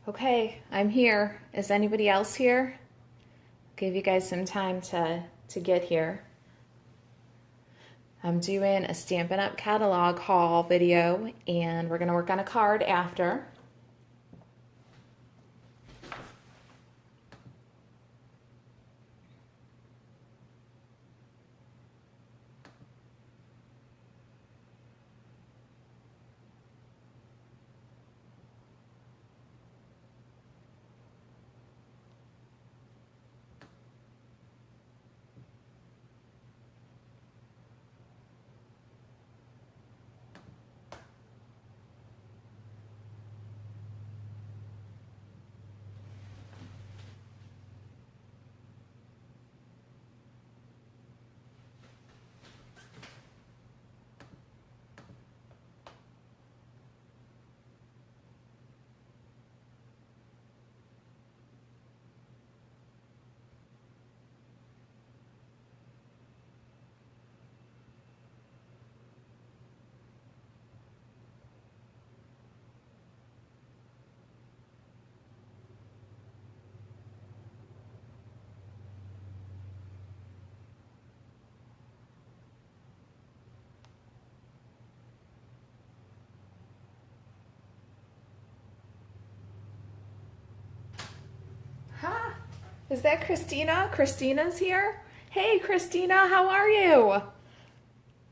Okay, I'm here. Is anybody else here? Give you guys some time to get here. I'm doing a Stampin' Up! Catalog haul video, and we're going to work on a card after. Huh? Is that Christina? Christina's here? Hey, Christina, how are you?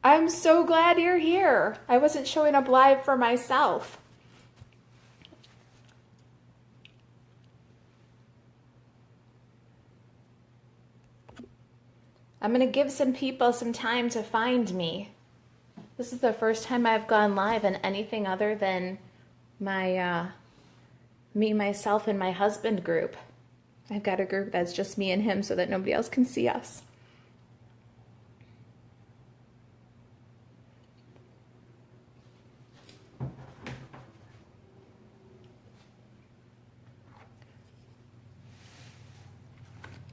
I'm so glad you're here. I wasn't showing up live for myself. I'm going to give some people some time to find me. This is the first time I've gone live on anything other than my me, myself, and my husband group. I've got a group that's just me and him so that nobody else can see us.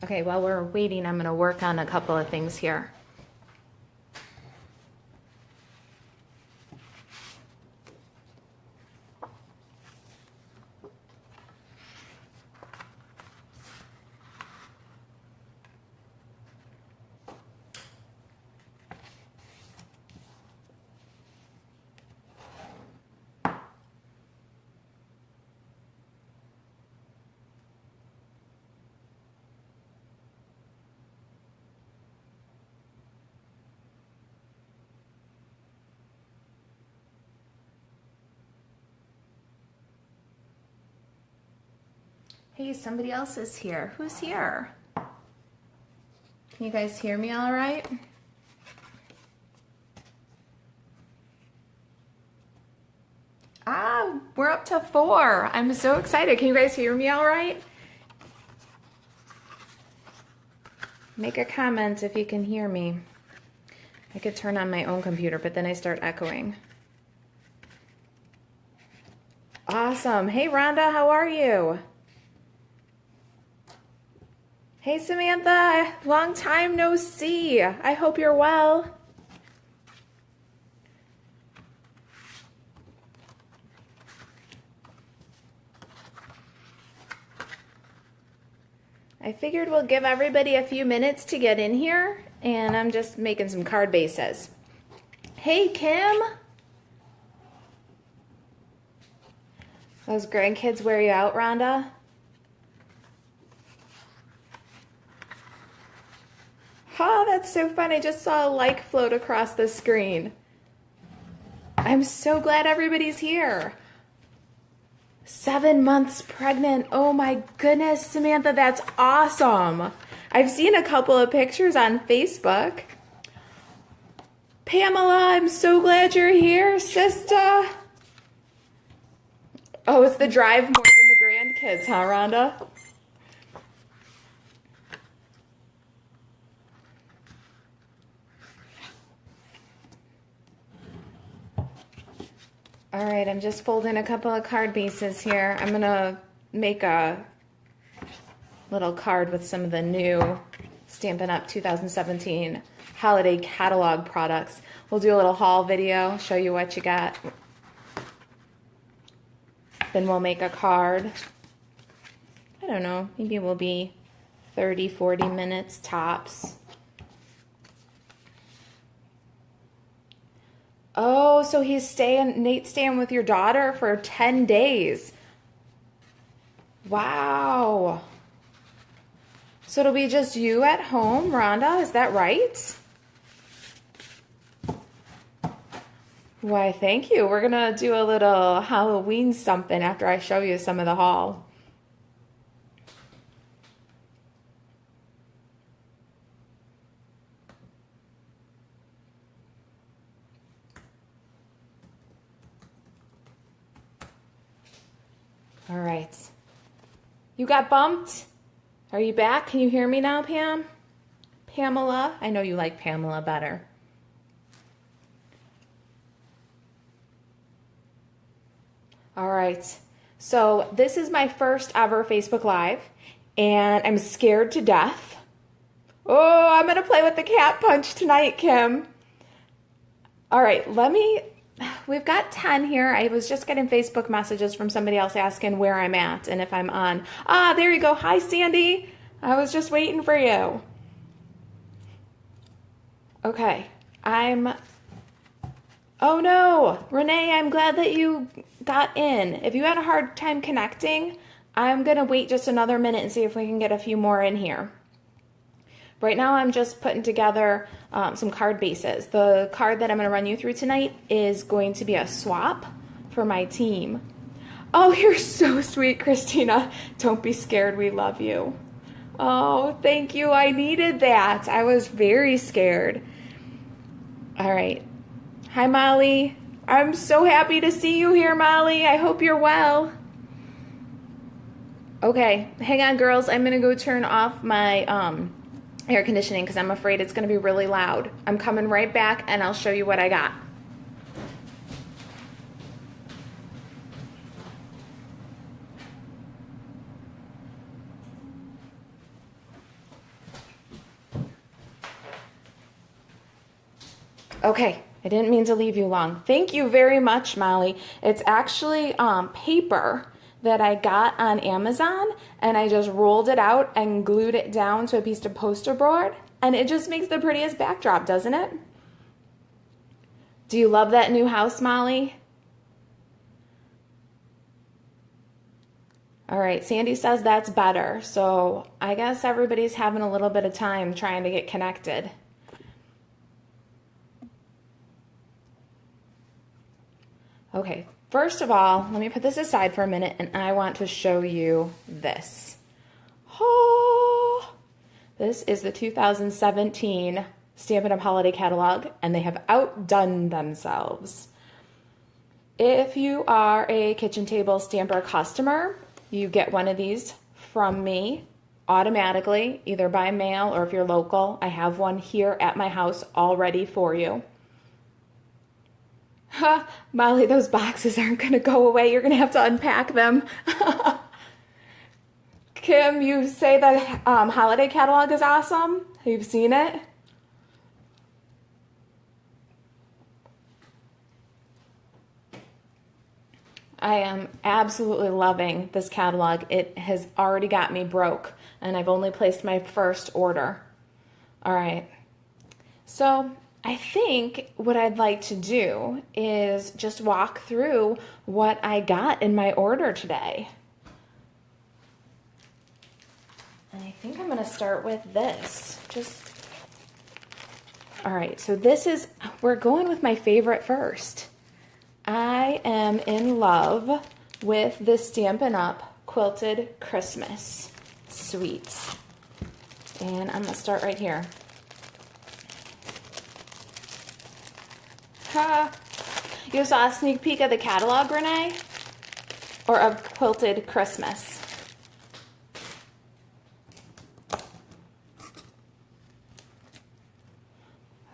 Okay, while we're waiting, I'm going to work on a couple of things here. Hey, somebody else is here. Who's here? Can you guys hear me all right? Ah, we're up to 4. I'm so excited. Can you guys hear me all right? Make a comment if you can hear me. I could turn on my own computer, but then I start echoing. Awesome. Hey, Rhonda, how are you? Hey, Samantha, long time no see. I hope you're well. I figured we'll give everybody a few minutes to get in here, and I'm just making some card bases. Hey, Kim. Those grandkids wear you out, Rhonda? Oh, that's so fun. I just saw a like float across the screen. I'm so glad everybody's here. 7 months pregnant. Oh my goodness, Samantha, that's awesome. I've seen a couple of pictures on Facebook. Pamela, I'm so glad you're here, sister. Oh, it's the drive more than the grandkids, huh, Rhonda? All right, I'm just folding a couple of card bases here. I'm gonna make a little card with some of the new Stampin' Up! 2017 holiday catalog products. We'll do a little haul video, show you what you got. Then we'll make a card. I don't know, maybe it will be 30, 40 minutes tops. Oh, so Nate's staying with your daughter for 10 days. Wow. So it'll be just you at home, Rhonda, is that right? Why, thank you. We're gonna do a little Halloween something after I show you some of the haul. All right. You got bumped? Are you back? Can you hear me now, Pam? Pamela? I know you like Pamela better. All right. So this is my first ever Facebook Live, and I'm scared to death. Oh, I'm going to play with the cat punch tonight, Kim. All right, we've got 10 here. I was just getting Facebook messages from somebody else asking where I'm at and if I'm on. Ah, there you go. Hi, Sandy. I was just waiting for you. Okay, oh no, Renee, I'm glad that you got in. If you had a hard time connecting, I'm going to wait just another minute and see if we can get a few more in here. Right now, I'm just putting together some card bases. The card that I'm going to run you through tonight is going to be a swap for my team. Oh, you're so sweet, Christina. Don't be scared. We love you. Oh, thank you. I needed that. I was very scared. All right. Hi, Molly. I'm so happy to see you here, Molly. I hope you're well. Okay, hang on, girls. I'm going to go turn off my air conditioning because I'm afraid it's going to be really loud. I'm coming right back and I'll show you what I got. Okay, I didn't mean to leave you long. Thank you very much, Molly. It's actually paper that I got on Amazon, and I just rolled it out and glued it down to a piece of poster board, and it just makes the prettiest backdrop, doesn't it? Do you love that new house, Molly? All right, Sandy says that's better, so I guess everybody's having a little bit of time trying to get connected. Okay, first of all, let me put this aside for a minute, and I want to show you this. Oh, this is the 2017 Stampin' Up! Holiday Catalog, and they have outdone themselves. If you are a kitchen table stamper customer, you get one of these from me automatically, either by mail or if you're local. I have one here at my house all ready for you. Ha, Molly, those boxes aren't going to go away. You're going to have to unpack them. Kim, you say the holiday catalog is awesome. You've seen it? I am absolutely loving this catalog. It has already got me broke, and I've only placed my first order. All right. So I think what I'd like to do is just walk through what I got in my order today. And I think I'm going to start with this. All right, so we're going with my favorite first. I am in love with the Stampin' Up! Quilted Christmas Suite. And I'm going to start right here. You saw a sneak peek of the catalog, Renee? Or of Quilted Christmas?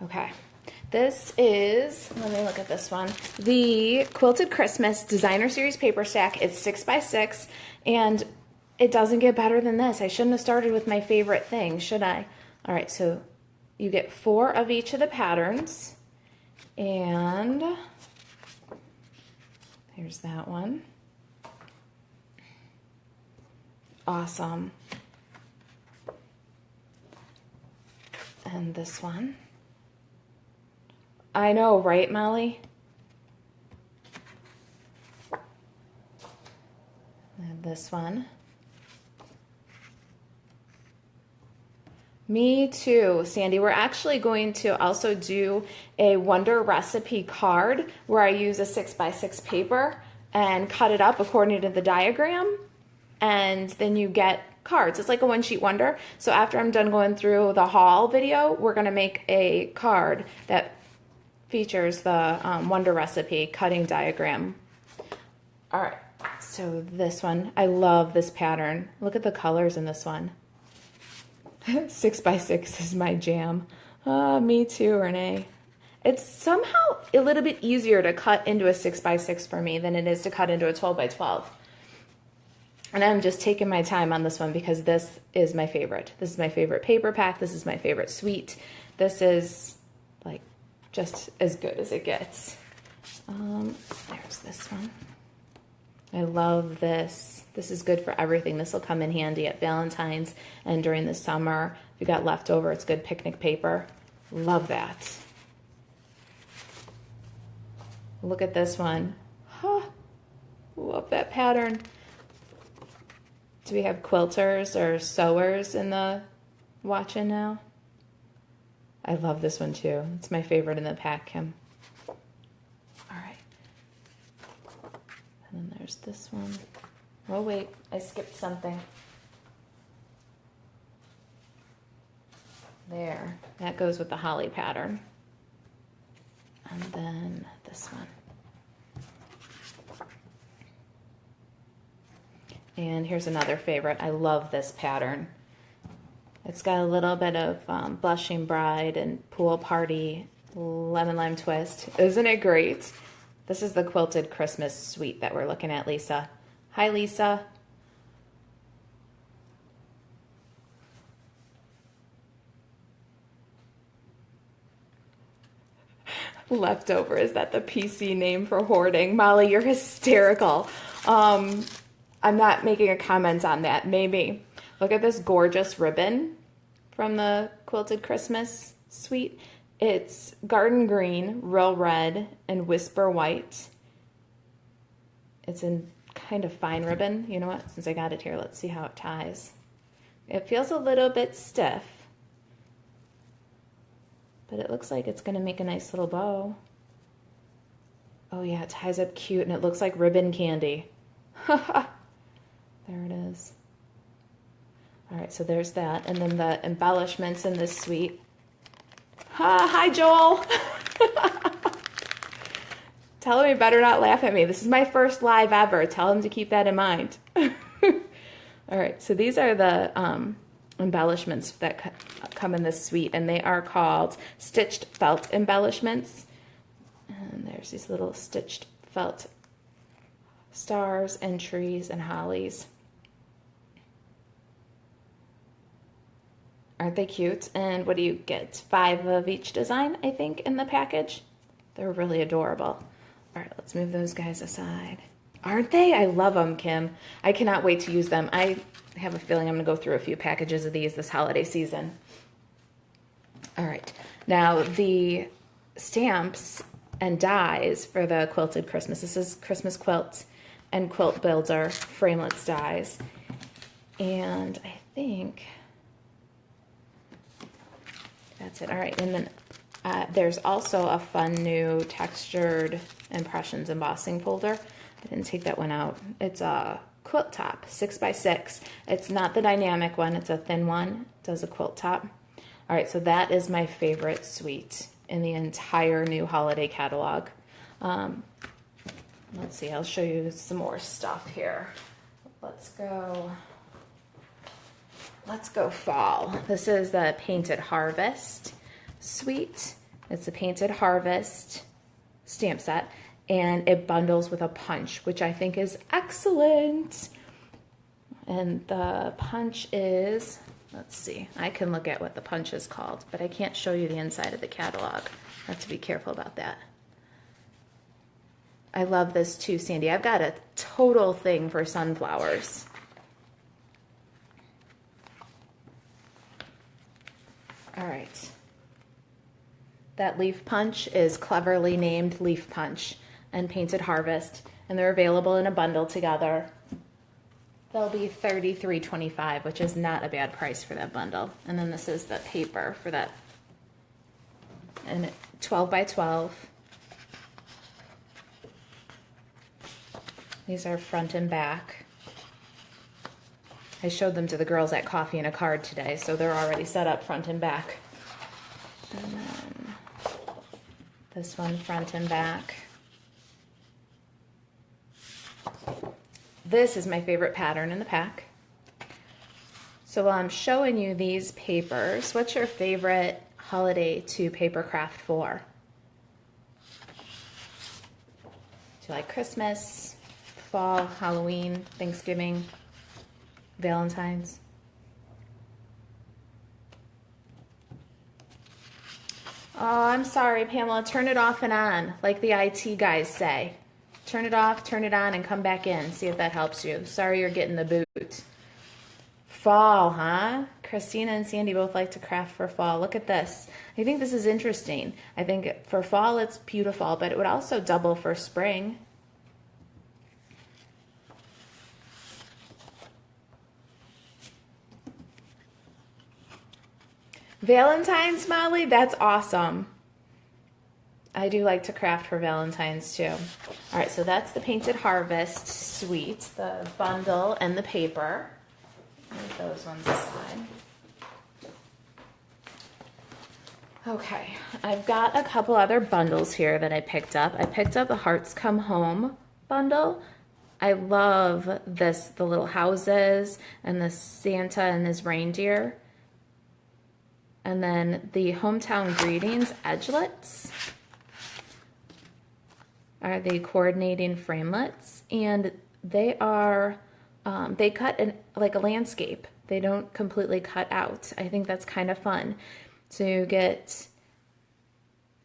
Okay. This is, let me look at this one, the Quilted Christmas Designer Series paper stack. It's 6x6, and it doesn't get better than this. I shouldn't have started with my favorite thing, should I? All right, so you get 4 of each of the patterns. And here's that one. Awesome. And this one. I know, right, Molly? And this one. Me too, Sandy. We're actually going to also do a Wonder Recipe card where I use a 6x6 paper and cut it up according to the diagram, and then you get cards. It's like a one-sheet wonder. So after I'm done going through the haul video, we're going to make a card that features the Wonder Recipe cutting diagram. All right, so this one, I love this pattern. Look at the colors in this one. 6x6 is my jam. Me too, Renee. It's somehow a little bit easier to cut into a 6x6 for me than it is to cut into a 12x12. And I'm just taking my time on this one because this is my favorite. This is my favorite paper pack. This is my favorite suite. This is like just as good as it gets. There's this one. I love this. This is good for everything. This will come in handy at Valentine's and during the summer. If you got leftover, it's good picnic paper. Love that. Look at this one. Huh. Love that pattern. Do we have quilters or sewers in the watching now? I love this one too. It's my favorite in the pack, Kim. All right. And then there's this one. Oh wait, I skipped something. There, that goes with the holly pattern. And then this one. And here's another favorite. I love this pattern. It's got a little bit of Blushing Bride and Pool Party, Lemon Lime Twist. Isn't it great? This is the quilted Christmas suite that we're looking at, Lisa. Hi, Lisa. Leftover, is that the PC name for hoarding? Molly, you're hysterical. I'm not making a comment on that. Maybe. Look at this gorgeous ribbon from the Quilted Christmas suite. It's garden green, real red, and whisper white. It's in kind of fine ribbon. You know what? Since I got it here, let's see how it ties. It feels a little bit stiff, but it looks like it's going to make a nice little bow. Oh yeah, it ties up cute, and it looks like ribbon candy. There it is. All right, so there's that. And then the embellishments in this suite. Hi, Joel. Tell him he better not laugh at me. This is my first live ever. Tell him to keep that in mind. All right, so these are the embellishments that come in this suite, and they are called stitched felt embellishments. And there's these little stitched felt stars and trees and hollies. Aren't they cute? And what do you get? 5 of each design, I think, in the package. They're really adorable. All right, let's move those guys aside. Aren't they? I love them, Kim. I cannot wait to use them. I have a feeling I'm going to go through a few packages of these this holiday season. All right. Now, the stamps and dies for the Quilted Christmas. This is Christmas Quilt and Quilt Builder Framelits dies. And I think that's it. All right. And then there's also a fun new textured impressions embossing folder. I didn't take that one out. It's a quilt top, 6x6. It's not the dynamic one. It's a thin one. It does a quilt top. All right, so that is my favorite suite in the entire new holiday catalog. Let's see, I'll show you some more stuff here. Let's go fall. This is the Painted Harvest suite. It's a Painted Harvest stamp set, and it bundles with a punch, which I think is excellent. And the punch is, let's see, I can look at what the punch is called, but I can't show you the inside of the catalog. I have to be careful about that. I love this too, Sandy. I've got a total thing for sunflowers. All right. That leaf punch is cleverly named Leaf Punch and Painted Harvest, and they're available in a bundle together. They'll be $33.25, which is not a bad price for that bundle. And then this is the paper for that, and it's 12 by 12. These are front and back. I showed them to the girls at Coffee and a Card today, so they're already set up front and back. And then this one front and back. This is my favorite pattern in the pack. So while I'm showing you these papers, what's your favorite holiday to paper craft for? Do you like Christmas, fall, Halloween, Thanksgiving, Valentine's? Oh, I'm sorry, Pamela. Turn it off and on, like the IT guys say. Turn it off, turn it on, and come back in. See if that helps you. Sorry you're getting the boot. Fall, huh? Christina and Sandy both like to craft for fall. Look at this. I think this is interesting. I think for fall it's beautiful, but it would also double for spring. Valentine's, Molly? That's awesome. I do like to craft for Valentine's too. All right, so that's the Painted Harvest suite, the bundle and the paper. Move those ones aside. Okay, I've got a couple other bundles here that I picked up. I picked up the Hearts Come Home bundle. I love this, the little houses and the Santa and his reindeer. And then the Hometown Greetings edgelets are the coordinating framelits, and they are they cut in like a landscape. They don't completely cut out. I think that's kind of fun. So you get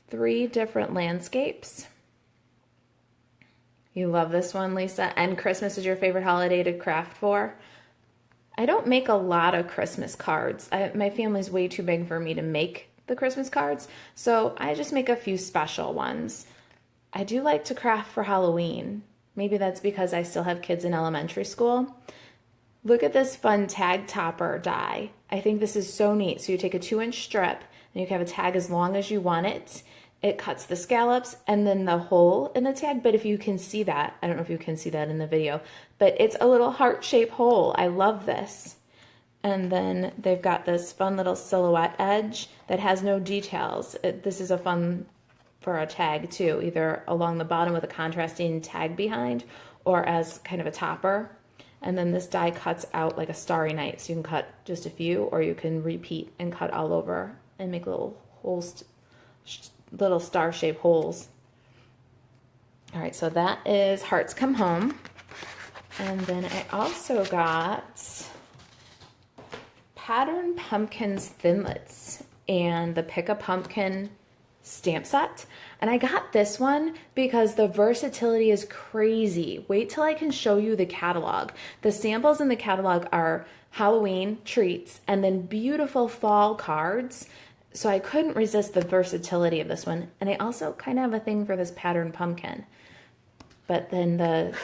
3 different landscapes. You love this one, Lisa. And Christmas is your favorite holiday to craft for? I don't make a lot of Christmas cards. My family's way too big for me to make the Christmas cards, so I just make a few special ones. I do like to craft for Halloween. Maybe that's because I still have kids in elementary school. Look at this fun tag topper die. I think this is so neat. So you take a 2-inch strip, and you can have a tag as long as you want it. It cuts the scallops and then the hole in the tag, but if you can see that, I don't know if you can see that in the video, but it's a little heart-shaped hole. I love this. And then they've got this fun little silhouette edge that has no details. This is a fun for a tag too, either along the bottom with a contrasting tag behind or as kind of a topper. And then this die cuts out like a starry night, so you can cut just a few, or you can repeat and cut all over and make little holes, little star-shaped holes. All right, so that is Hearts Come Home. And then I also got Pattern Pumpkins Thinlits and the Pick a Pumpkin stamp set. And I got this one because the versatility is crazy. Wait till I can show you the catalog. The samples in the catalog are Halloween treats and then beautiful fall cards. So I couldn't resist the versatility of this one. And I also kind of have a thing for this pattern pumpkin. But then the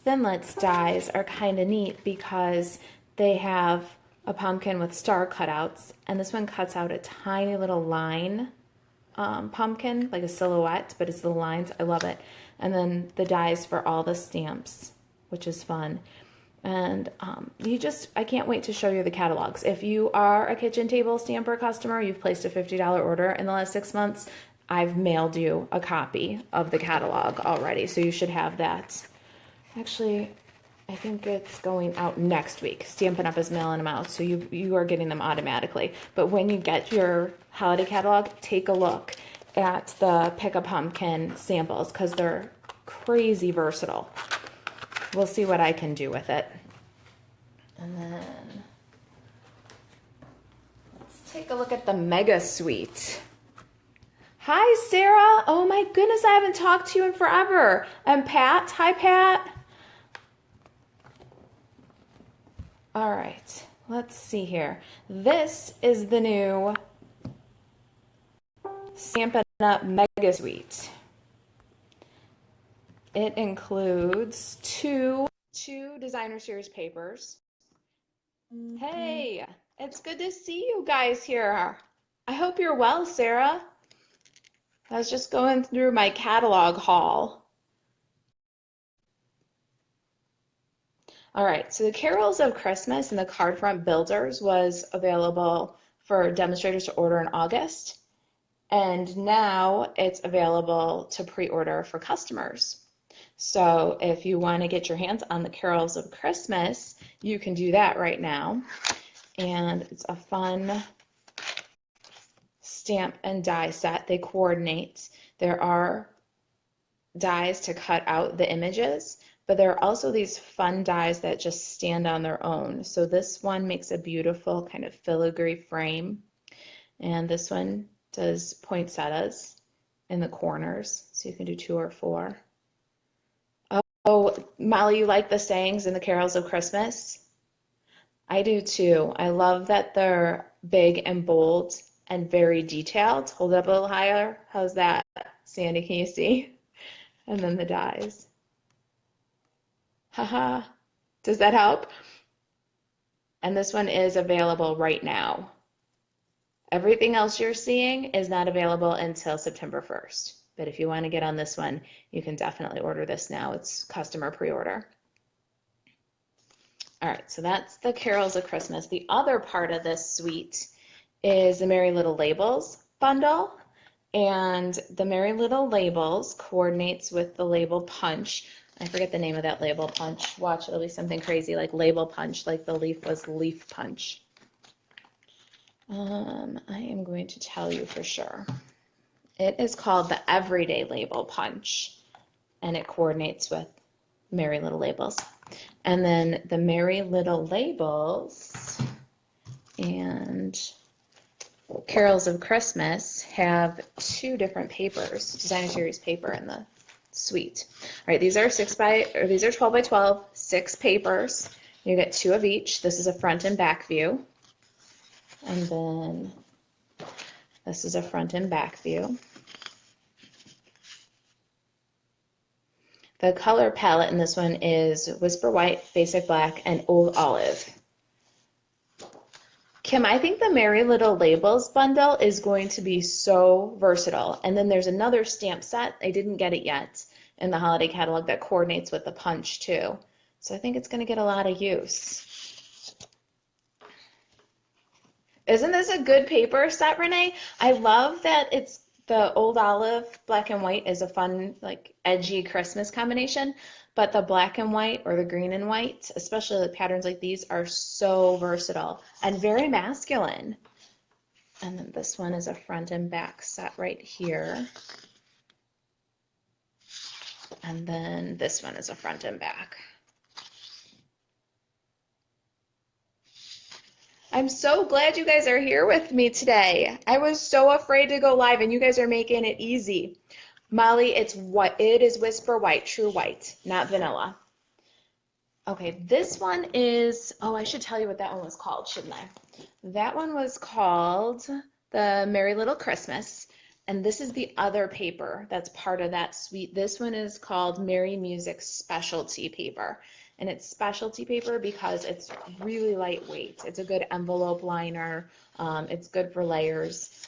Thinlits dies are kind of neat because they have a pumpkin with star cutouts, and this one cuts out a tiny little line pumpkin, like a silhouette, but it's the lines. I love it. And then the dies for all the stamps, which is fun. And I can't wait to show you the catalogs. If you are a kitchen table stamper customer, you've placed a $50 order in the last 6 months, I've mailed you a copy of the catalog already, so you should have that. Actually, I think it's going out next week. Stampin' Up! Is mailing them out, so you are getting them automatically. But when you get your holiday catalog, take a look at the Pick a Pumpkin samples because they're crazy versatile. We'll see what I can do with it. And then let's take a look at the Mega Suite. Hi, Sarah. Oh my goodness, I haven't talked to you in forever. And Pat. Hi, Pat. All right, let's see here. This is the new Stampin' Up! Mega Suite. It includes two designer series papers. Hey, it's good to see you guys here. I hope you're well, Sarah. I was just going through my catalog haul. All right, so the Carols of Christmas and the Card Front Builders was available for demonstrators to order in August, and now it's available to pre-order for customers. So if you want to get your hands on the Carols of Christmas, you can do that right now. And it's a fun stamp and die set. They coordinate. There are dies to cut out the images, but there are also these fun dies that just stand on their own. So this one makes a beautiful kind of filigree frame, and this one does poinsettias in the corners, so you can do 2 or 4. Oh, Molly, you like the sayings in the Carols of Christmas? I do too. I love that they're big and bold and very detailed. Hold it up a little higher. How's that? Sandy, can you see? And then the dies. Haha. Does that help? And this one is available right now. Everything else you're seeing is not available until September 1st. But if you want to get on this one, you can definitely order this now. It's customer pre-order. All right, so that's the Carols of Christmas. The other part of this suite is the Merry Little Labels bundle. And the Merry Little Labels coordinates with the label punch. I forget the name of that label punch. Watch, it'll be something crazy like label punch, like the leaf was leaf punch. I am going to tell you for sure. It is called the Everyday Label Punch, and it coordinates with Merry Little Labels. And then the Merry Little Labels and Carols of Christmas have 2 different papers, designer series paper in the suite. All right, these are 12 by 12, 6 papers. You get 2 of each. This is a front and back view. And then this is a front and back view. The color palette in this one is Whisper White, Basic Black, and Old Olive. Kim, I think the Merry Little Labels bundle is going to be so versatile. And then there's another stamp set, I didn't get it yet, in the holiday catalog that coordinates with the punch too. So I think it's going to get a lot of use. Isn't this a good paper set, Renee? I love that it's the Old Olive black and white is a fun, like edgy Christmas combination, but the black and white or the green and white, especially the patterns like these, are so versatile and very masculine. And then this one is a front and back set right here. And then this one is a front and back. I'm so glad you guys are here with me today. I was so afraid to go live and you guys are making it easy. Molly, it is Whisper White, true white, not vanilla. Okay, this one is, oh, I should tell you what that one was called, shouldn't I? That one was called the Merry Little Christmas, and this is the other paper that's part of that suite. This one is called Merry Music Specialty Paper. And it's specialty paper because it's really lightweight. It's a good envelope liner. It's good for layers.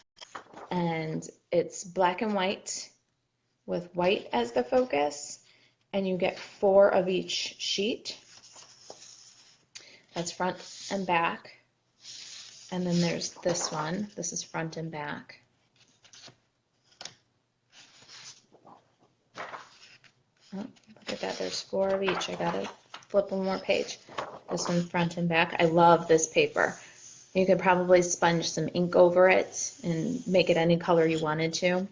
And it's black and white with white as the focus. And you get 4 of each sheet. That's front and back. And then there's this one. This is front and back. Oh, look at that. There's 4 of each. I got it. Flip one more page. This one front and back. I love this paper. You could probably sponge some ink over it and make it any color you wanted to.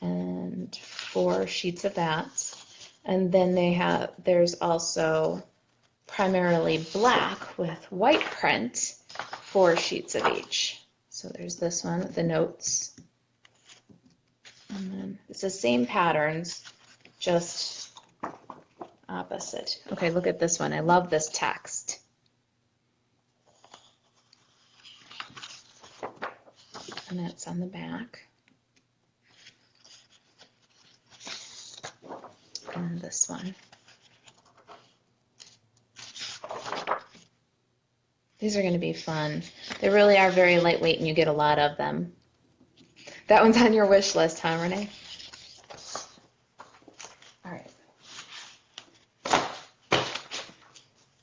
And 4 sheets of that. And then there's also primarily black with white print, 4 sheets of each. So there's this one with the notes. And then it's the same patterns, just opposite. Okay, look at this one. I love this text. And that's on the back. And this one. These are going to be fun. They really are very lightweight and you get a lot of them. That one's on your wish list, huh, Renee? All right.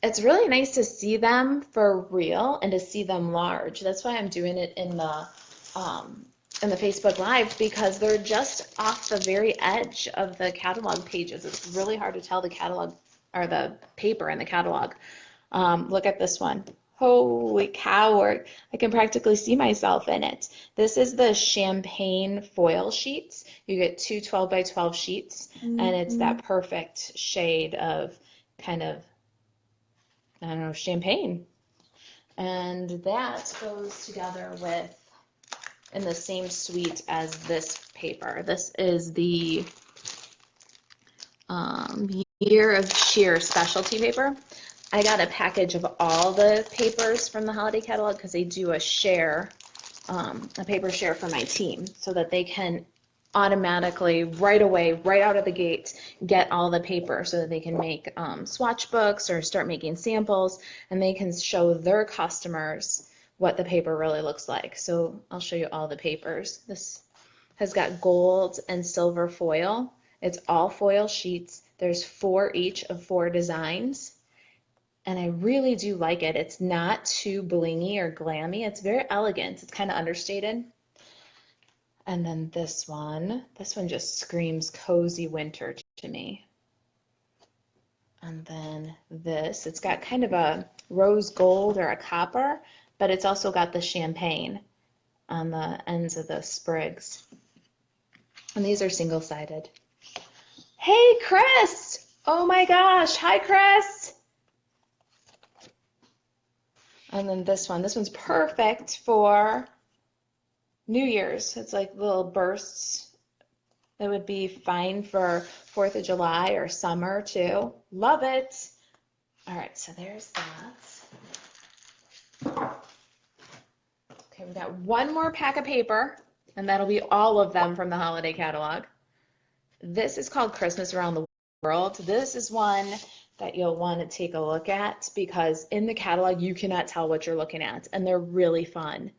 It's really nice to see them for real and to see them large. That's why I'm doing it in the Facebook Live, because they're just off the very edge of the catalog pages. It's really hard to tell the catalog or the paper in the catalog. Look at this one. Holy cow, I can practically see myself in it. This is the champagne foil sheets. You get two 12 by 12 sheets, and it's that perfect shade of kind of, I don't know, champagne. And that goes together with, in the same suite as this paper. This is the Year of Cheer specialty paper. I got a package of all the papers from the holiday catalog because they do a share, a paper share for my team, so that they can automatically, right away, right out of the gate, get all the paper so that they can make swatch books or start making samples, and they can show their customers what the paper really looks like. So I'll show you all the papers. This has got gold and silver foil. It's all foil sheets. There's 4 each of 4 designs. And I really do like it. It's not too blingy or glammy. It's very elegant. It's kind of understated. And then this one just screams cozy winter to me. And then this, it's got kind of a rose gold or a copper, but it's also got the champagne on the ends of the sprigs. And these are single-sided. Hey, Chris! Oh my gosh, hi, Chris! And then this one's perfect for New Year's. It's like little bursts. That would be fine for 4th of July or summer too. Love it. All right, so there's that. Okay, we got one more pack of paper, and that'll be all of them from the holiday catalog. This is called Christmas Around the World. This is one that you'll want to take a look at because in the catalog you cannot tell what you're looking at, and they're really fun.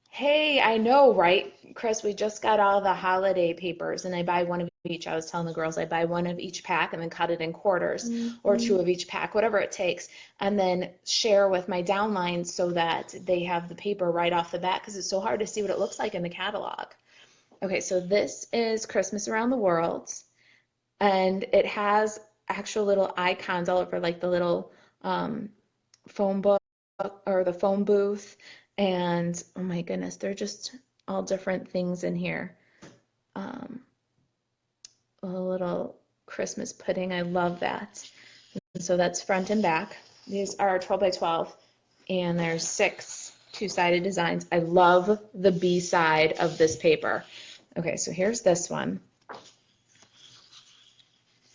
Hey, I know, right, Chris? We just got all the holiday papers, and I buy one of each. I was telling the girls I buy one of each pack and then cut it in quarters, or 2 of each pack, whatever it takes, and then share with my downlines so that they have the paper right off the bat because it's so hard to see what it looks like in the catalog. Okay, so this is Christmas Around the World, and it has actual little icons all over, like the little phone book or the phone booth, and oh my goodness, they're just all different things in here. A little Christmas pudding, I love that. And so that's front and back. These are 12 by 12, and there's 6 two-sided designs. I love the B side of this paper. Okay, so here's this one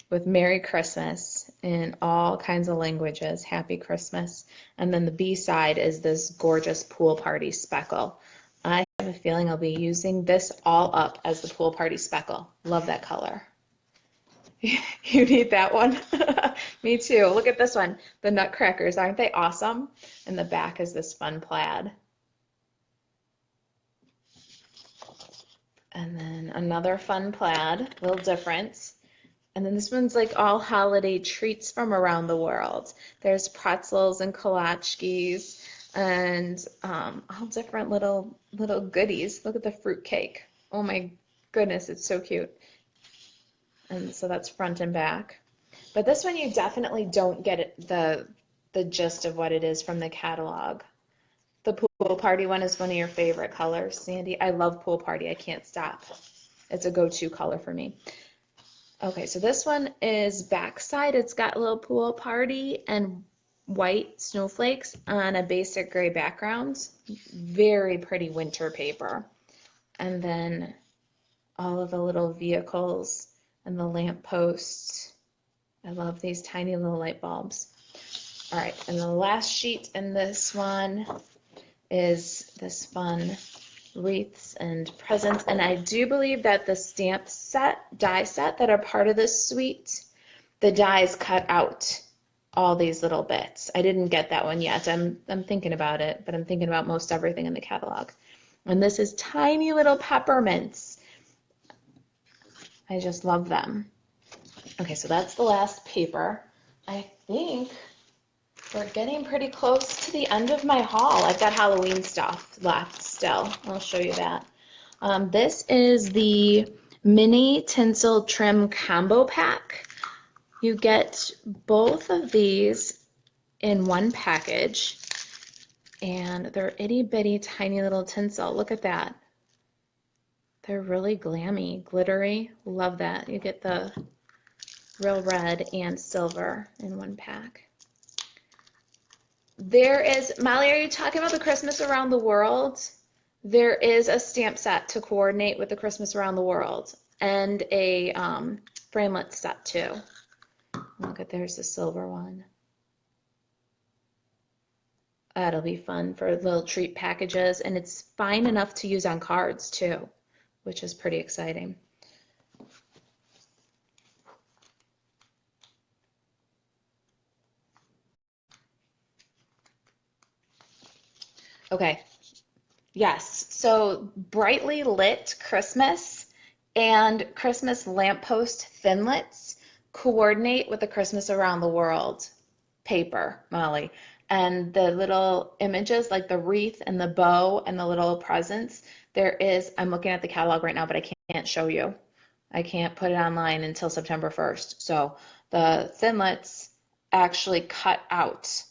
with Merry Christmas in all kinds of languages, Happy Christmas. And then the B side is this gorgeous pool party speckle. I have a feeling I'll be using this all up as the pool party speckle. Love that color. You need that one? Me too. Look at this one. The Nutcrackers, aren't they awesome? And the back is this fun plaid. And then another fun plaid, a little different. And then this one's like all holiday treats from around the world. There's pretzels and kolachkis and all different little goodies. Look at the fruit cake. Oh my goodness, it's so cute. And so that's front and back. But this one you definitely don't get it, the gist of what it is from the catalog. The pool party one is one of your favorite colors, Sandy. I love pool party. I can't stop. It's a go-to color for me. Okay, so this one is backside. It's got a little pool party and white snowflakes on a basic gray background. Very pretty winter paper. And then all of the little vehicles and the lampposts I love these tiny little light bulbs. All right, and the last sheet in this one is this fun wreaths and presents. And I do believe that the stamp set, die set that are part of this suite, the dies cut out all these little bits. I didn't get that one yet. I'm thinking about it, but I'm thinking about most everything in the catalog. And this is tiny little peppermints. I just love them. Okay, so that's the last paper. I think we're getting pretty close to the end of my haul. I've got Halloween stuff left still. I'll show you that. This is the mini tinsel trim combo pack. You get both of these in one package, and they're itty bitty tiny little tinsel. Look at that. They're really glammy, glittery. Love that. You get the real red and silver in one pack. There is, Molly, are you talking about the Christmas Around the World? There is a stamp set to coordinate with the Christmas Around the World, and a framelit set too. Look at, there's the silver one. That'll be fun for little treat packages, and it's fine enough to use on cards too, which is pretty exciting. Okay, yes, so brightly lit Christmas and Christmas lamppost Thinlits coordinate with the Christmas Around the World paper, Molly. And the little images, like the wreath and the bow and the little presents, there is, I'm looking at the catalog right now, but I can't show you. I can't put it online until September 1st. So the Thinlits actually cut out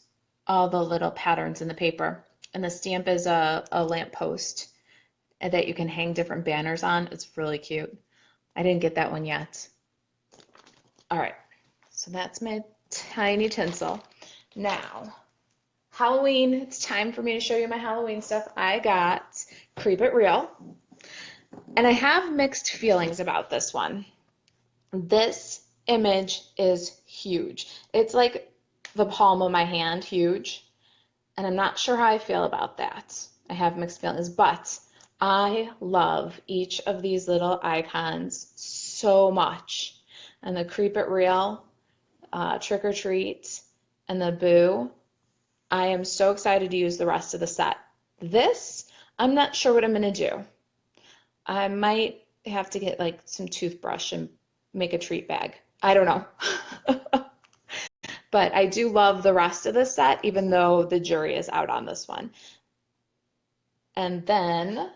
all the little patterns in the paper. And the stamp is a lamppost that you can hang different banners on. It's really cute. I didn't get that one yet. All right, so that's my tiny tinsel. Now, Halloween, it's time for me to show you my Halloween stuff. I got Creep It Real, and I have mixed feelings about this one. This image is huge. It's like the palm of my hand, huge. And I'm not sure how I feel about that. I have mixed feelings, but I love each of these little icons so much. And the Creep It Real, Trick or Treat, and the Boo, I am so excited to use the rest of the set. This, I'm not sure what I'm going to do. I might have to get like some toothbrush and make a treat bag. I don't know. But I do love the rest of the set, even though the jury is out on this one. And then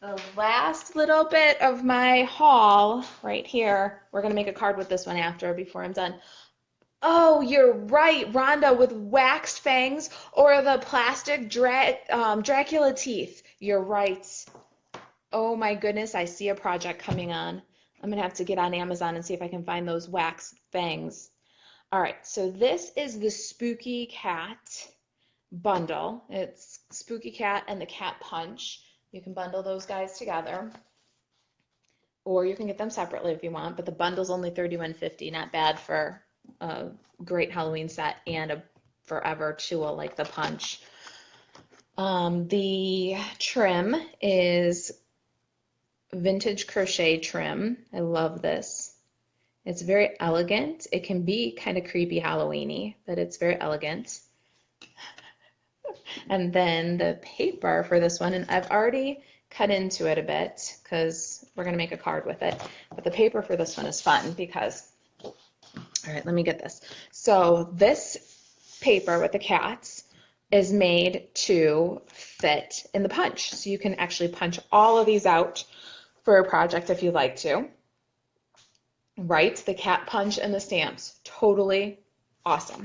the last little bit of my haul right here, we're going to make a card with this one after, before I'm done. Oh, you're right, Rhonda, with waxed fangs or the plastic Dracula teeth. You're right. Oh my goodness, I see a project coming on. I'm going to have to get on Amazon and see if I can find those wax fangs. All right, so this is the Spooky Cat bundle. It's Spooky Cat and the Cat Punch. You can bundle those guys together, or you can get them separately if you want, but the bundle's only $31.50. Not bad for a great Halloween set and a forever tool like the Punch. The trim is vintage crochet trim. I love this. It's very elegant. It can be kind of creepy Halloween-y, but it's very elegant. And then the paper for this one, and I've already cut into it a bit because we're going to make a card with it. But the paper for this one is fun because, all right, let me get this. So this paper with the cats is made to fit in the punch. So you can actually punch all of these out for a project if you'd like to. Right, the cat punch and the stamps, totally awesome.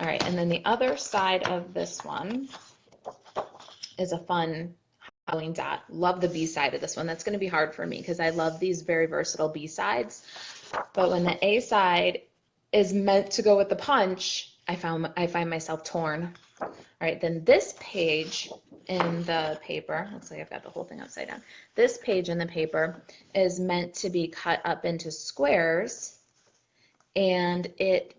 All right, and then the other side of this one is a fun Halloween dot. Love the B side of this one. That's going to be hard for me because I love these very versatile B sides. But when the A side is meant to go with the punch, I find myself torn. All right, then this page in the paper, looks like I've got the whole thing upside down. This page in the paper is meant to be cut up into squares, and it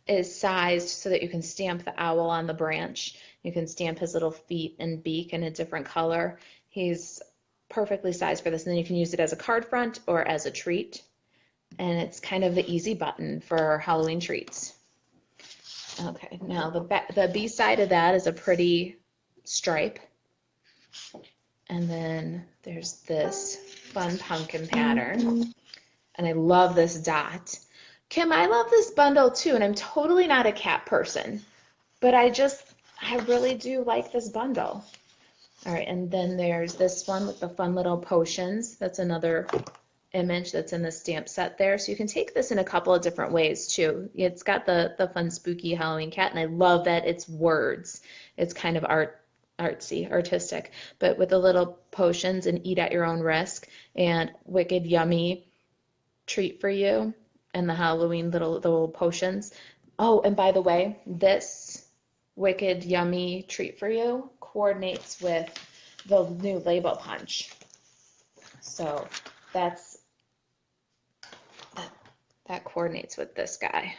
is sized so that you can stamp the owl on the branch. You can stamp his little feet and beak in a different color. He's perfectly sized for this, and then you can use it as a card front or as a treat. And it's kind of the easy button for Halloween treats. Okay, now the B side of that is a pretty stripe. And then there's this fun pumpkin pattern. And I love this dot. Kim, I love this bundle too, and I'm totally not a cat person, but I really do like this bundle. All right, and then there's this one with the fun little potions. That's another image that's in the stamp set there. So you can take this in a couple of different ways too. It's got the fun spooky Halloween cat, and I love that it's words. It's kind of artsy, artistic, but with the little potions and eat at your own risk and wicked yummy treat for you and the Halloween little potions. Oh, and by the way, this wicked yummy treat for you coordinates with the new label punch. So that coordinates with this guy.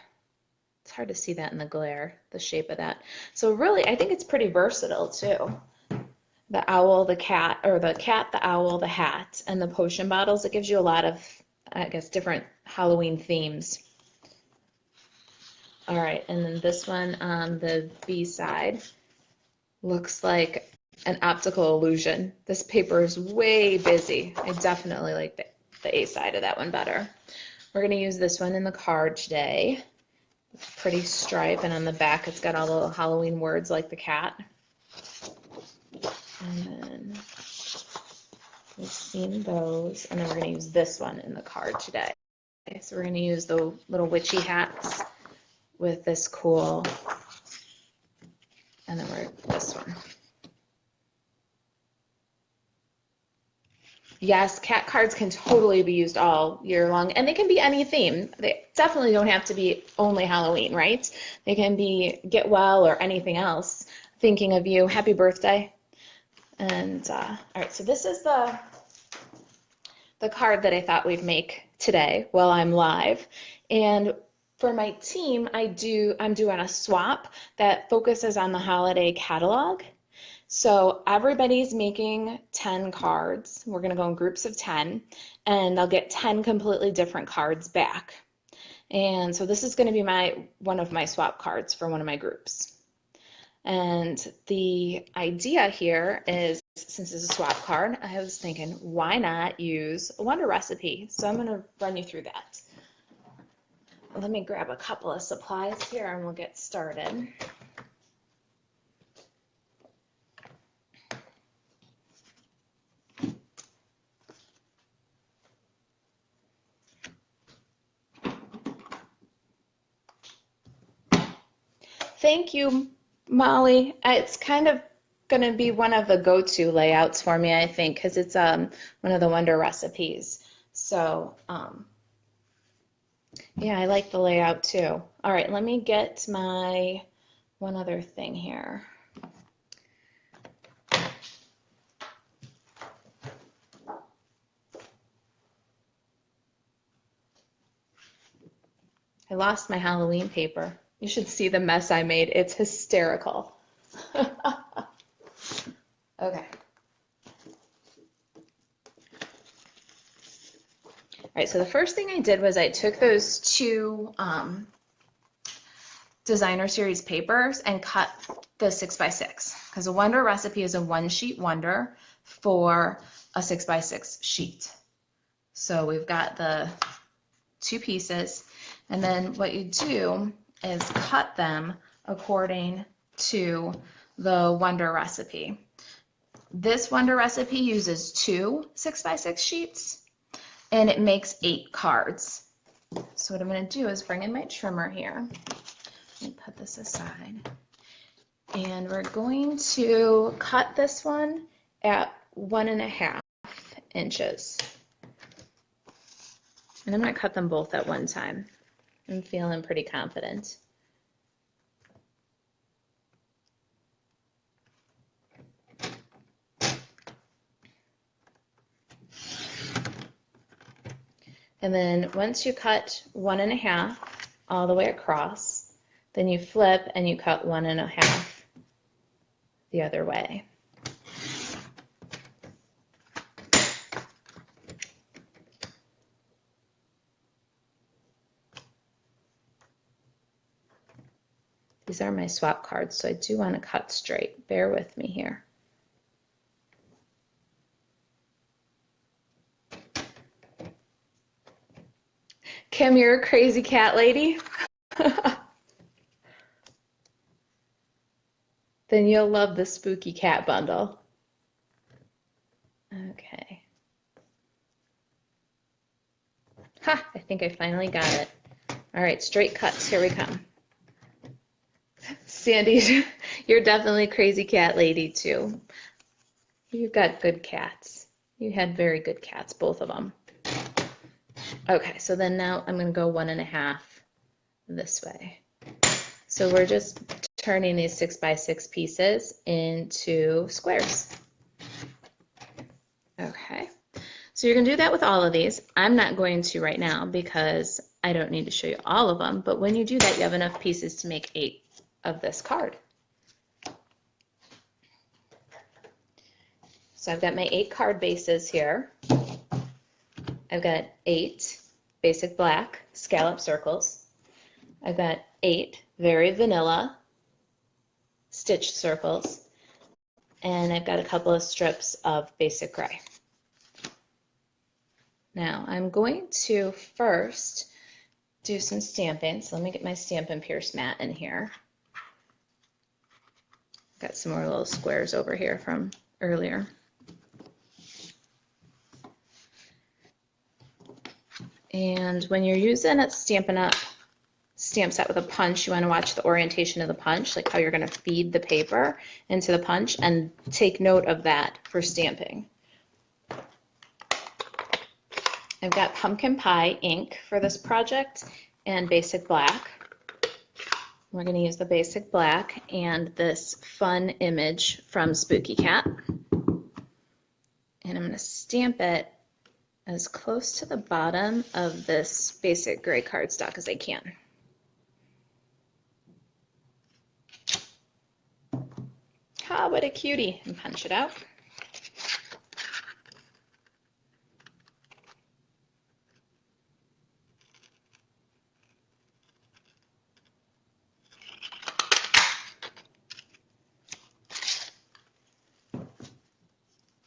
It's hard to see that in the glare, the shape of that. So really, I think it's pretty versatile too. The owl, the cat, or the cat, the owl, the hat, and the potion bottles. It gives you a lot of, I guess, different Halloween themes. All right, and then this one on the B side looks like an optical illusion. This paper is way busy. I definitely like the A side of that one better. We're going to use this one in the card today. Pretty stripe, and on the back it's got all the little Halloween words like the cat. And then we've seen those, and then we're going to use this one in the card today. Okay, so we're going to use the little witchy hats with this cool, and then this one. Yes, cat cards can totally be used all year long, and they can be any theme. They definitely don't have to be only Halloween, right? They can be get well or anything else. Thinking of you, happy birthday. And all right, so this is the card that I thought we'd make today while I'm live. And for my team, I'm doing a swap that focuses on the holiday catalog. So everybody's making 10 cards. We're going to go in groups of 10, and they'll get 10 completely different cards back. And so this is going to be one of my swap cards for one of my groups. And the idea here is, since it's a swap card, I was thinking, why not use a wonder recipe? So I'm going to run you through that. Let me grab a couple of supplies here and we'll get started. Thank you, Molly. It's kind of going to be one of the go-to layouts for me, I think, because it's one of the wonder recipes. So, yeah, I like the layout too. All right, let me get my one other thing here. I lost my Halloween paper. You should see the mess I made. It's hysterical. Okay. All right, so the first thing I did was I took those two designer series papers and cut the 6x6, because a wonder recipe is a one-sheet wonder for a 6x6 sheet. So we've got the two pieces, and then what you do is cut them according to the wonder recipe. This wonder recipe uses two 6x6 sheets, and it makes 8 cards. So what I'm going to do is bring in my trimmer here. Let me put this aside. And we're going to cut this one at 1.5 inches. And I'm going to cut them both at one time. I'm feeling pretty confident. And then once you cut 1.5 all the way across, then you flip and you cut 1.5 the other way. These are my swap cards, so I do want to cut straight. Bear with me here. Kim, you're a crazy cat lady? Then you'll love the spooky cat bundle. Okay. Ha! I think I finally got it. All right, straight cuts. Here we come. Sandy, you're definitely a crazy cat lady too. You've got good cats. You had very good cats, both of them. Okay, so then now I'm going to go 1.5 this way. So we're just turning these 6x6 pieces into squares. Okay, so you're going to do that with all of these. I'm not going to right now because I don't need to show you all of them, but when you do that, you have enough pieces to make 8 of this card. So I've got my 8 card bases here. I've got 8 basic black scallop circles. I've got 8 very vanilla stitched circles. And I've got a couple of strips of basic gray. Now I'm going to first do some stamping. So let me get my Stampin' Pierce mat in here. Got some more little squares over here from earlier. And when you're using a Stampin' Up! Stamp set with a punch, you want to watch the orientation of the punch, like how you're going to feed the paper into the punch, and take note of that for stamping. I've got pumpkin pie ink for this project and basic black. We're going to use the basic black and this fun image from Spooky Cat. And I'm going to stamp it as close to the bottom of this basic gray cardstock as I can. Ah, what a cutie. And punch it out.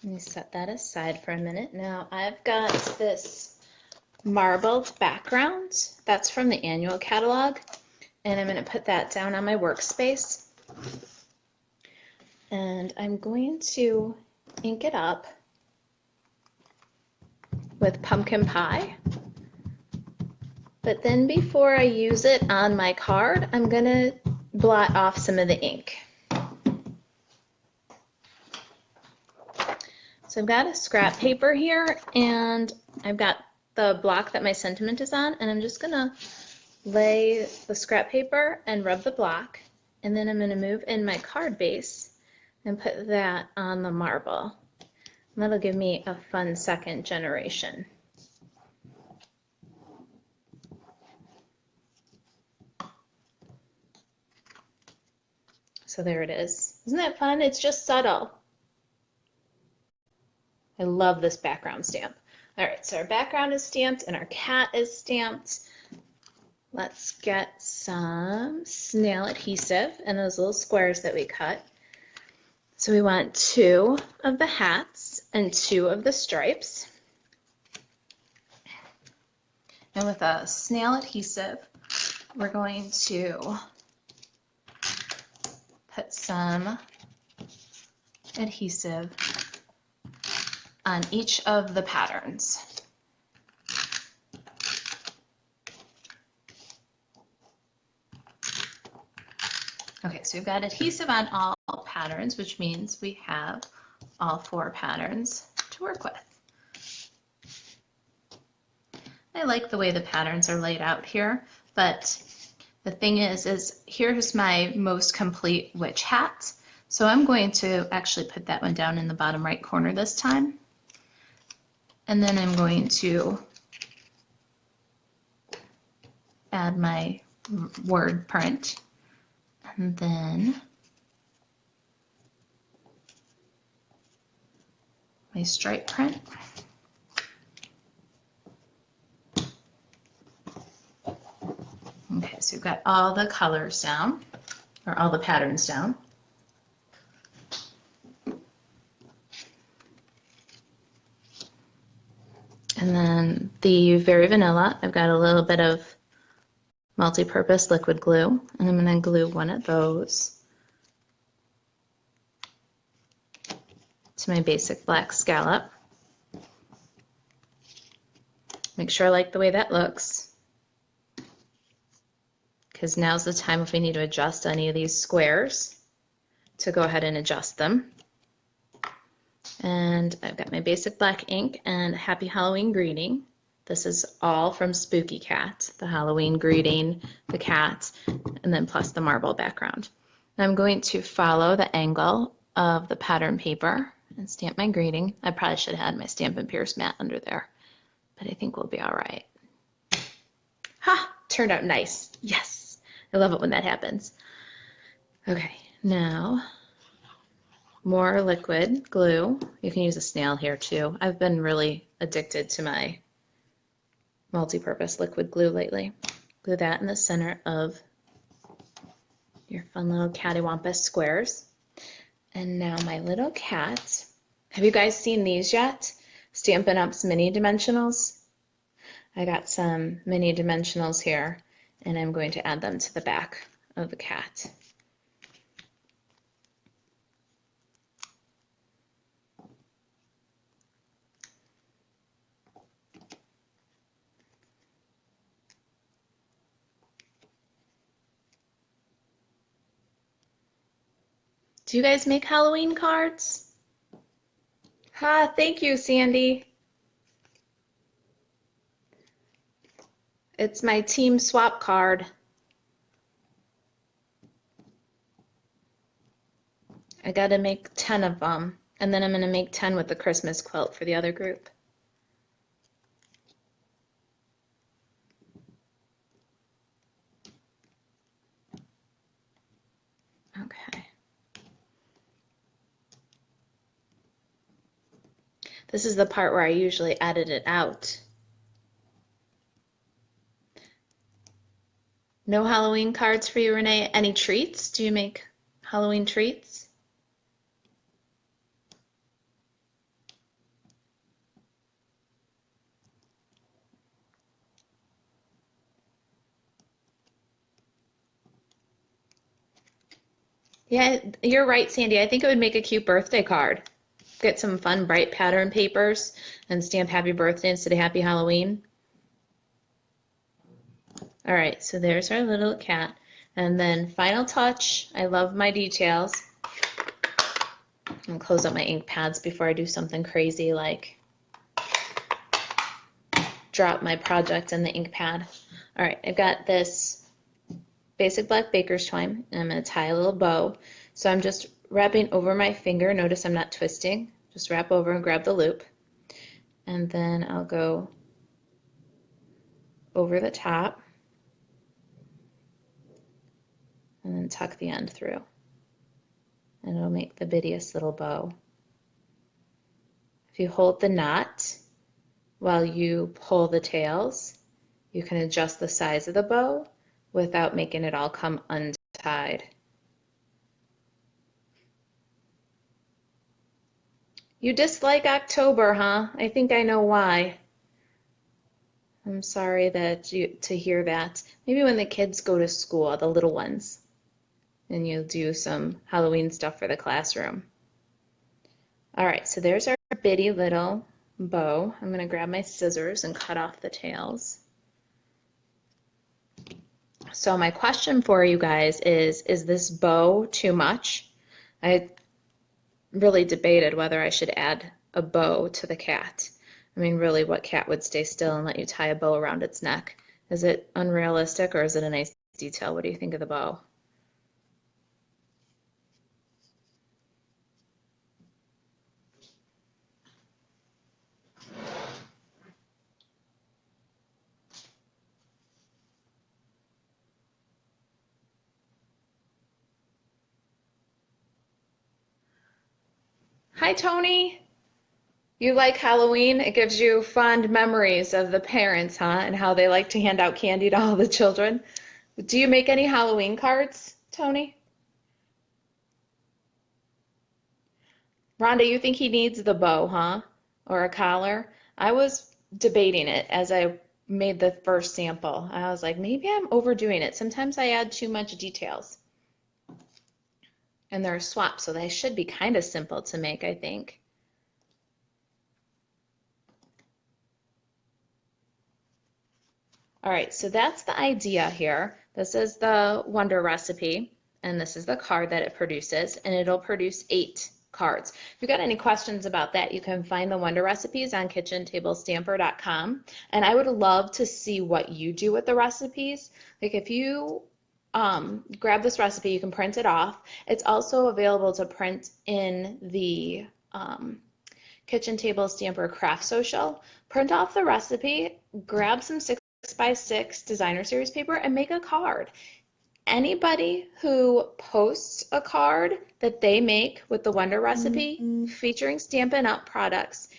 Let me set that aside for a minute. Now I've got this marbled background. That's from the annual catalog. And I'm going to put that down on my workspace. And I'm going to ink it up with pumpkin pie. But then before I use it on my card, I'm going to blot off some of the ink. So I've got a scrap paper here, and I've got the block that my sentiment is on, and I'm just going to lay the scrap paper and rub the block, and then I'm going to move in my card base and put that on the marble. And that'll give me a fun second generation. So there it is. Isn't that fun? It's just subtle. I love this background stamp. All right, so our background is stamped and our cat is stamped. Let's get some snail adhesive and those little squares that we cut. So we want 2 of the hats and 2 of the stripes. And with a snail adhesive, we're going to put some adhesive on each of the patterns. Okay, so we've got adhesive on all patterns, which means we have all 4 patterns to work with. I like the way the patterns are laid out here, but the thing is here's my most complete witch hat. So I'm going to actually put that one down in the bottom right corner this time. And then I'm going to add my word print, and then my stripe print. Okay, so we've got all the colors down, or all the patterns down. And then the Very Vanilla, I've got a little bit of multi-purpose liquid glue, and I'm going to glue one of those to my basic black scallop. Make sure I like the way that looks, because now's the time if we need to adjust any of these squares to go ahead and adjust them. And I've got my basic black ink and Happy Halloween greeting. This is all from Spooky Cat, the Halloween greeting, the cat, and then plus the marble background. And I'm going to follow the angle of the pattern paper and stamp my greeting. I probably should have had my Stampin' Pierce mat under there, but I think we'll be all right. Ha! Turned out nice. Yes! I love it when that happens. Okay, now more liquid glue. You can use a snail here too. I've been really addicted to my multi-purpose liquid glue lately. Glue that in the center of your fun little cattywampus squares. And now my little cat. Have you guys seen these yet? Stampin' Up's mini dimensionals. I got some mini dimensionals here, and I'm going to add them to the back of the cat. Do you guys make Halloween cards? Ha, thank you, Sandy. It's my team swap card. I gotta make 10 of them, and then I'm gonna make 10 with the Christmas quilt for the other group. Okay. This is the part where I usually edit it out. No Halloween cards for you, Renee? Any treats? Do you make Halloween treats? Yeah, you're right, Sandy. I think it would make a cute birthday card. Get some fun, bright pattern papers and stamp Happy Birthday instead of Happy Halloween. All right, so there's our little cat. And then final touch, I love my details. I'll close up my ink pads before I do something crazy like drop my project in the ink pad. All right, I've got this basic black baker's twine, and I'm going to tie a little bow. So I'm just wrapping over my finger. Notice I'm not twisting. Just wrap over and grab the loop. And then I'll go over the top and then tuck the end through. And it'll make the bittiest little bow. If you hold the knot while you pull the tails, you can adjust the size of the bow without making it all come untied. You dislike October, huh? I think I know why. I'm sorry to hear that. Maybe when the kids go to school, the little ones, and you'll do some Halloween stuff for the classroom. All right, so there's our bitty little bow. I'm gonna grab my scissors and cut off the tails. So my question for you guys is this bow too much? I really debated whether I should add a bow to the cat. I mean, really, what cat would stay still and let you tie a bow around its neck? Is it unrealistic or is it a nice detail? What do you think of the bow? Hi, Tony. You like Halloween? It gives you fond memories of the parents, huh? And how they like to hand out candy to all the children. Do you make any Halloween cards, Tony? Rhonda, you think he needs the bow, huh? Or a collar? I was debating it as I made the first sample. I was like, maybe I'm overdoing it. Sometimes I add too much details. And they're swapped, so they should be kind of simple to make, I think. All right, so that's the idea here. This is the Wonder recipe, and this is the card that it produces, and it'll produce 8 cards. If you've got any questions about that, you can find the Wonder recipes on kitchentablestamper.com, and I would love to see what you do with the recipes. Like if you grab this recipe, you can print it off. It's also available to print in the Kitchen Table Stamper Craft Social. Print off the recipe, grab some 6x6 designer series paper and make a card. Anybody who posts a card that they make with the Wonder recipe featuring Stampin' Up! Products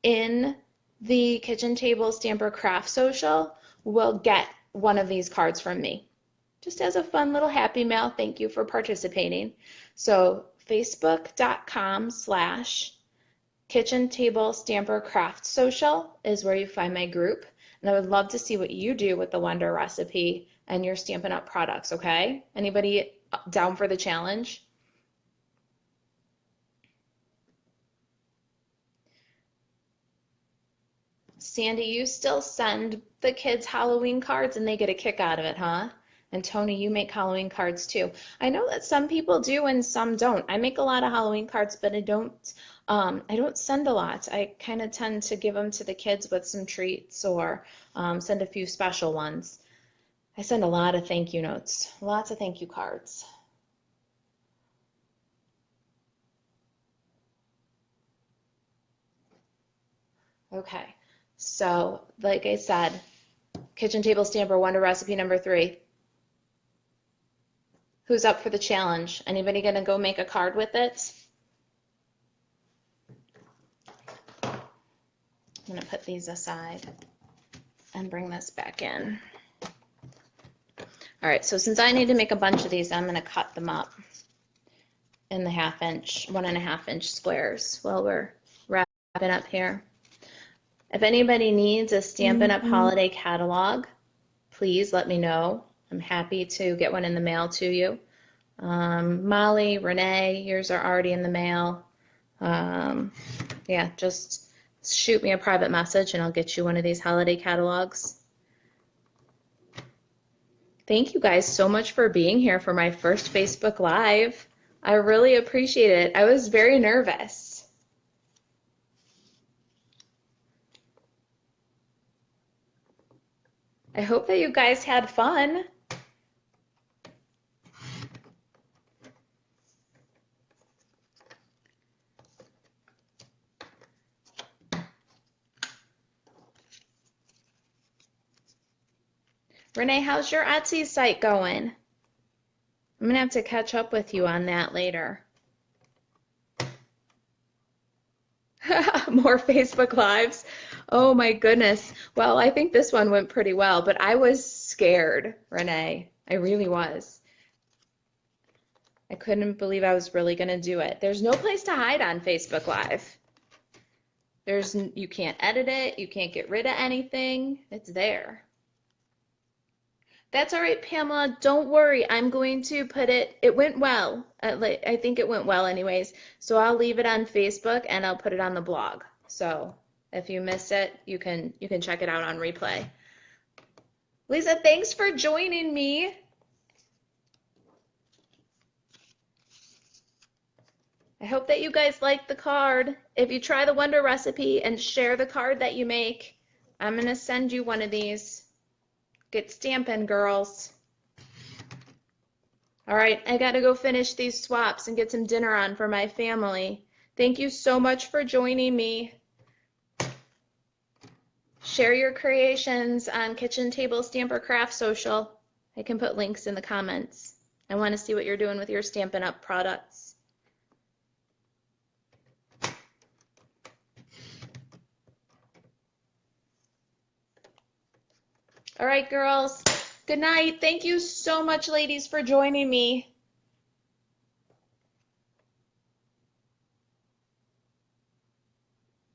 in the Kitchen Table Stamper Craft Social will get one of these cards from me. Just as a fun little happy mail, thank you for participating. So facebook.com/Kitchen Table Stamper Craft Social is where you find my group. And I would love to see what you do with the Wonder recipe and your Stampin' Up! Products, okay? Anybody down for the challenge? Sandy, you still send the kids Halloween cards and they get a kick out of it, huh? And Tony, you make Halloween cards too. I know that some people do and some don't. I make a lot of Halloween cards, but I don't send a lot. I kind of tend to give them to the kids with some treats or send a few special ones. I send a lot of thank you notes, lots of thank you cards. Okay, so like I said, Kitchen Table Stamper Wonder recipe number 3. Who's up for the challenge? Anybody gonna go make a card with it? I'm gonna put these aside and bring this back in. All right, so since I need to make a bunch of these, I'm gonna cut them up in the 1/2 inch, 1.5 inch squares while we're wrapping up here. If anybody needs a Stampin' Up! Holiday catalog, please let me know. I'm happy to get one in the mail to you. Molly, Renee, yours are already in the mail. Yeah, just shoot me a private message and I'll get you one of these holiday catalogs. Thank you guys so much for being here for my first Facebook Live. I really appreciate it. I was very nervous. I hope that you guys had fun. Renee, how's your Etsy site going? I'm gonna have to catch up with you on that later. More Facebook Lives. Oh my goodness. Well, I think this one went pretty well, but I was scared, Renee. I really was. I couldn't believe I was really gonna do it. There's no place to hide on Facebook Live. You can't edit it, you can't get rid of anything. It's there. That's all right, Pamela. Don't worry. I'm going to put it went well. I think it went well anyways. So I'll leave it on Facebook and I'll put it on the blog. So if you miss it, you can check it out on replay. Lisa, thanks for joining me. I hope that you guys like the card. If you try the Wonder recipe and share the card that you make, I'm going to send you one of these. Get stamping, girls. All right, I got to go finish these swaps and get some dinner on for my family. Thank you so much for joining me. Share your creations on Kitchen Table Stamper Craft Social. I can put links in the comments. I want to see what you're doing with your Stampin' Up! Products. All right, girls. Good night. Thank you so much, ladies, for joining me.